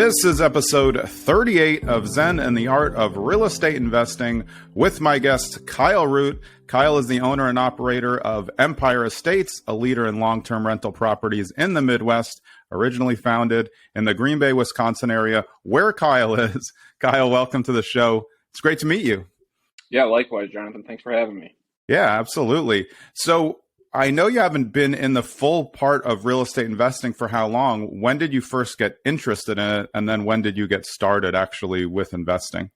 This is episode 38 of Zen and the Art of Real Estate Investing with my guest, Kyle Root. Kyle is the owner and operator of Empire Estates, a leader in long-term rental properties in the Midwest, originally founded in the Green Bay, Wisconsin area, where Kyle is. Kyle, welcome to the show. It's great to meet you. Yeah, likewise, Jonathan. Thanks for having me. Yeah, absolutely. So I know you haven't been in the full part of real estate investing for how long? When did you first get interested in it? And then when did you get started actually with investing?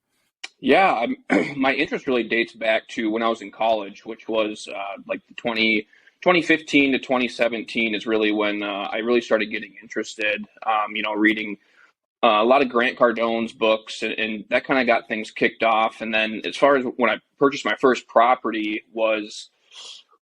Yeah, my interest really dates back to when I was in college, which was like 2015 to 2017 is really when I really started getting interested, reading a lot of Grant Cardone's books, and that kind of got things kicked off. And then as far as when I purchased my first property was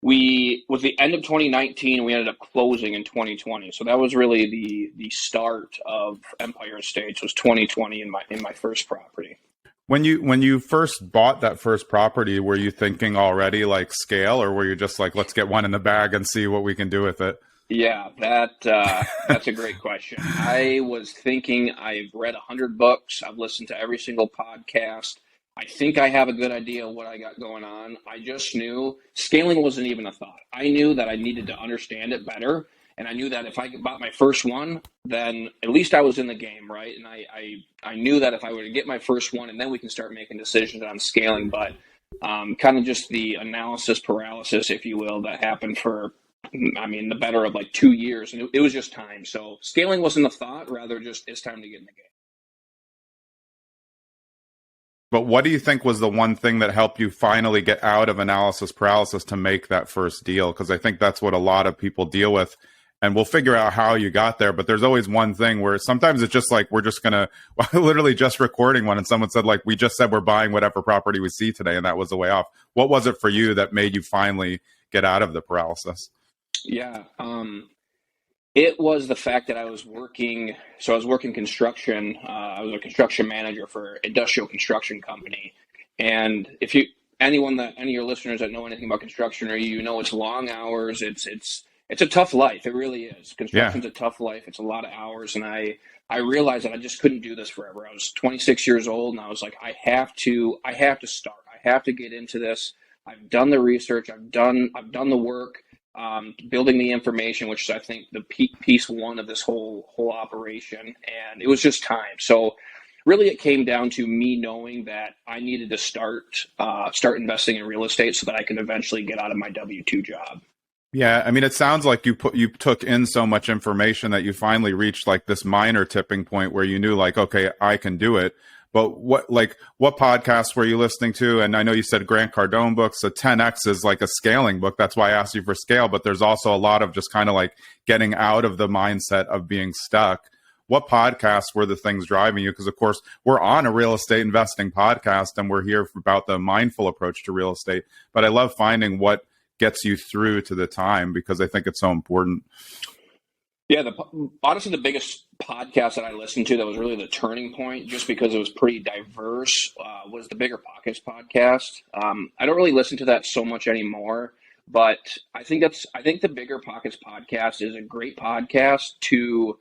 the end of 2019. We ended up closing in 2020. So that was really the start of Empire Estates was 2020 in my first property. When you first bought that first property, were you thinking already like scale, or were you just like, let's get one in the bag and see what we can do with it? Yeah, that's a great question. I was thinking, I've read 100 books. I've listened to every single podcast. I think I have a good idea of what I got going on. I just knew scaling wasn't even a thought. I knew that I needed to understand it better. And I knew that if I bought my first one, then at least I was in the game, right? And I knew that if I were to get my first one, and then we can start making decisions on scaling. But kind of just the analysis paralysis, if you will, that happened for, the better of like 2 years. And it was just time. So scaling wasn't a thought, rather just it's time to get in the game. But what do you think was the one thing that helped you finally get out of analysis paralysis to make that first deal? Because I think that's what a lot of people deal with. And we'll figure out how you got there. But there's always one thing where sometimes it's just like, we're just going to, literally just recording one. And someone said, like, we just said we're buying whatever property we see today. And that was the way off. What was it for you that made you finally get out of the paralysis? Yeah. It was the fact that I was working construction. I was a construction manager for industrial construction company. And if any of your listeners that know anything about construction, or it's long hours, it's a tough life. It really is. Construction's a tough life. It's a lot of hours. And I realized that I just couldn't do this forever. I was 26 years old, and I was like, I have to start. I have to get into this. I've done the research. I've done the work. Building the information, which is, I think, the piece one of this whole operation, and it was just time. So really it came down to me knowing that I needed to start investing in real estate so that I could eventually get out of my W-2 job. Yeah, it sounds like you took in so much information that you finally reached like this minor tipping point where you knew, like, okay, I can do it. But what podcasts were you listening to? And I know you said Grant Cardone books. So 10X is like a scaling book. That's why I asked you for scale. But there's also a lot of just kind of like getting out of the mindset of being stuck. What podcasts were the things driving you? Because, of course, we're on a real estate investing podcast, and we're here about the mindful approach to real estate. But I love finding what gets you through to the time, because I think it's so important. Yeah, honestly, the biggest podcast that I listened to that was really the turning point, just because it was pretty diverse, was the Bigger Pockets podcast. I don't really listen to that so much anymore, but I think the Bigger Pockets podcast is a great podcast to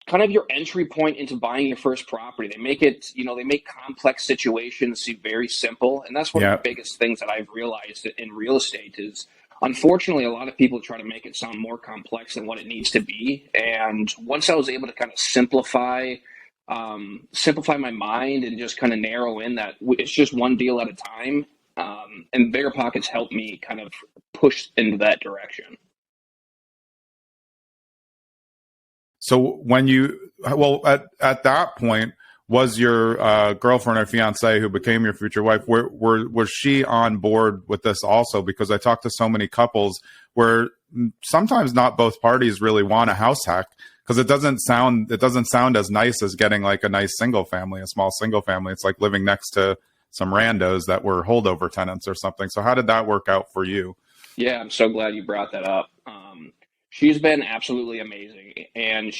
kind of your entry point into buying your first property. They make it, they make complex situations seem very simple, and that's one of the biggest things that I've realized in real estate is, unfortunately, a lot of people try to make it sound more complex than what it needs to be. And once I was able to kind of simplify my mind and just kind of narrow in that it's just one deal at a time, and Bigger Pockets helped me kind of push into that direction. So when at that point, was your girlfriend or fiance who became your future wife, was she on board with this also? Because I talked to so many couples where sometimes not both parties really want a house hack, because it doesn't sound as nice as getting like a nice single family, a small single family. It's like living next to some randos that were holdover tenants or something. So how did that work out for you? Yeah, I'm so glad you brought that up. She's been absolutely amazing, and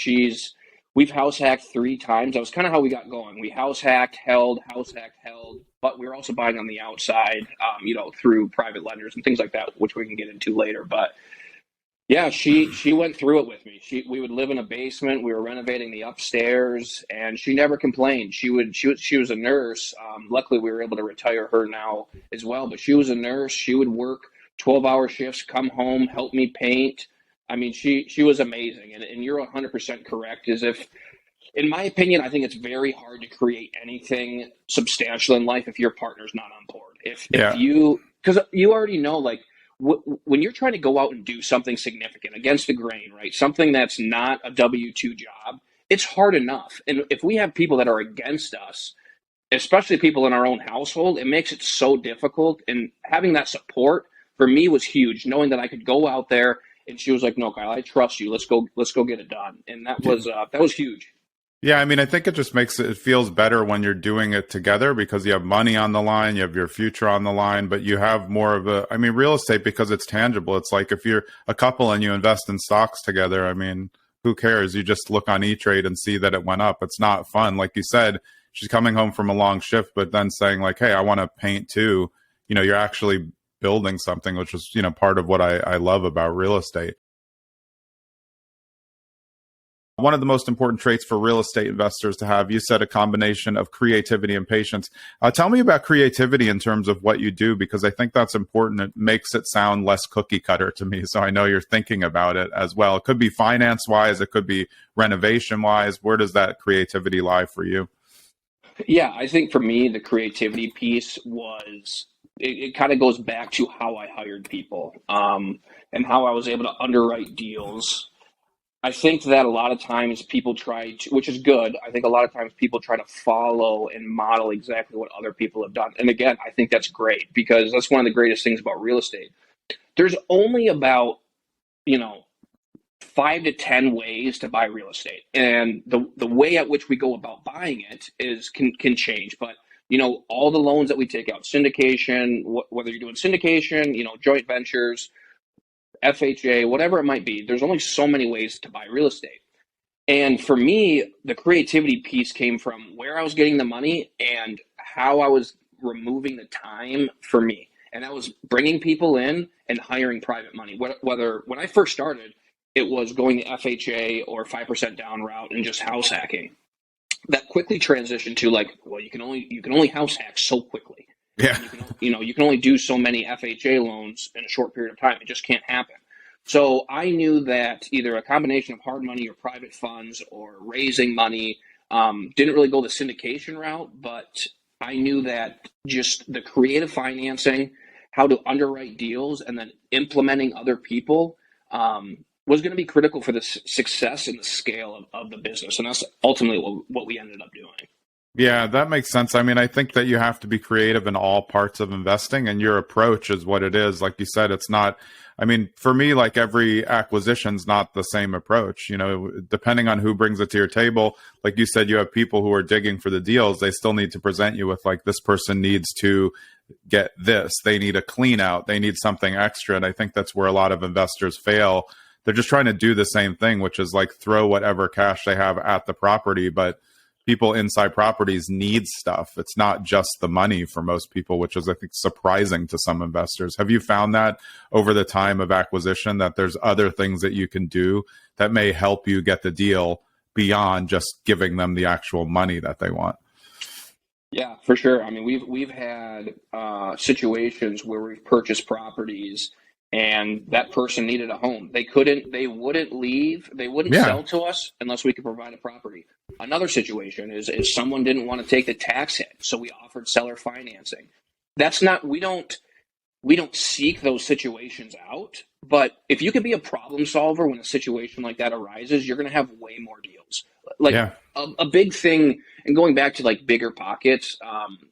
we've house hacked 3 times. That was kind of how we got going. We house hacked, held, but we were also buying on the outside, through private lenders and things like that, which we can get into later. But Yeah, she went through it with me. We would live in a basement. We were renovating the upstairs, and she never complained. She was a nurse. Luckily, we were able to retire her now as well. But she was a nurse. She would work 12-hour shifts, come home, help me paint. I mean, she was amazing. And you're 100% correct. Is if In my opinion, I think it's very hard to create anything substantial in life if your partner's not on board. If Yeah. you, because you already know, like when you're trying to go out and do something significant against the grain, right? Something that's not a W-2 job, it's hard enough. And if we have people that are against us, especially people in our own household, it makes it so difficult. And having that support for me was huge, knowing that I could go out there. And she was like, "No, Kyle, I trust you. Let's go get it done." And that was huge. Yeah, I mean, I think it just makes it feels better when you're doing it together because you have money on the line, you have your future on the line, but you have more of a, I mean, real estate because it's tangible. It's like if you're a couple and you invest in stocks together, I mean, who cares? You just look on E-Trade and see that it went up. It's not fun. Like you said, she's coming home from a long shift, but then saying like, "Hey, I want to paint too." You're actually building something, which is, part of what I love about real estate. One of the most important traits for real estate investors to have, you said a combination of creativity and patience. Tell me about creativity in terms of what you do, because I think that's important. It makes it sound less cookie cutter to me. So I know you're thinking about it as well. It could be finance wise, it could be renovation wise. Where does that creativity lie for you? Yeah, I think for me, the creativity piece was it kind of goes back to how I hired people, and how I was able to underwrite deals. I think that a lot of times people try to, which is good. I think a lot of times people try to follow and model exactly what other people have done. And again, I think that's great because that's one of the greatest things about real estate. There's only about, you know, 5 to 10 ways to buy real estate, and the way at which we go about buying it is can change. But all the loans that we take out, syndication, whether you're doing syndication, joint ventures, FHA, whatever it might be, there's only so many ways to buy real estate. And for me, the creativity piece came from where I was getting the money and how I was removing the time for me. And that was bringing people in and hiring private money. Whether when I first started, it was going the FHA or 5% down route and just house hacking. That quickly transitioned to like, well, you can only house hack so quickly. Yeah. You can only do so many FHA loans in a short period of time. It just can't happen. So I knew that either a combination of hard money or private funds or raising money, didn't really go the syndication route, but I knew that just the creative financing, how to underwrite deals, and then implementing other people, was going to be critical for the success and the scale of the business. And that's ultimately what we ended up doing. Yeah, that makes sense. I mean, I think that you have to be creative in all parts of investing, and your approach is what it is. Like you said, it's not, I mean, for me, like every acquisition's not the same approach, depending on who brings it to your table. Like you said, you have people who are digging for the deals. They still need to present you with like, this person needs to get this. They need a clean out. They need something extra. And I think that's where a lot of investors fail. They're just trying to do the same thing, which is like throw whatever cash they have at the property. But people inside properties need stuff. It's not just the money for most people, which is, I think, surprising to some investors. Have you found that over the time of acquisition that there's other things that you can do that may help you get the deal beyond just giving them the actual money that they want? Yeah, for sure. I mean, we've had situations where we've purchased properties and that person needed a home. They wouldn't leave, they wouldn't Yeah. sell to us unless we could provide a property. Another situation is someone didn't want to take the tax hit, so we offered seller financing. That's not, we don't seek those situations out, but if you can be a problem solver when a situation like that arises, you're going to have way more deals. Like Yeah. a big thing, and going back to like bigger pockets,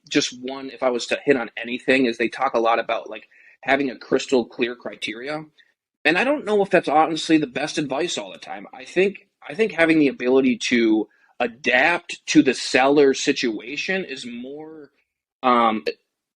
just one, if I was to hit on anything, is they talk a lot about like having a crystal clear criteria. And I don't know if that's honestly the best advice all the time. I think having the ability to adapt to the seller situation is more,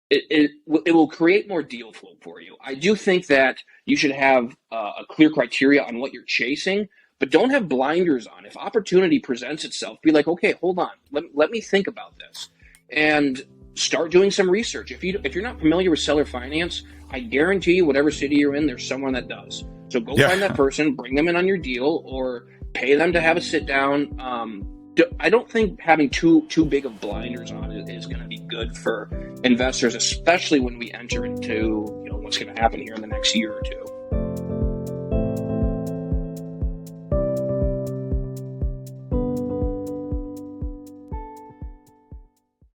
it will create more deal flow for you. I do think that you should have a clear criteria on what you're chasing, but don't have blinders on. If opportunity presents itself, be like, okay, hold on, let me think about this, and start doing some research. If you're not familiar with seller finance, I guarantee you, whatever city you're in, there's someone that does. So go find that person, bring them in on your deal, or pay them to have a sit down. I don't think having too big of blinders on it is going to be good for investors, especially when we enter into what's going to happen here in the next year or two.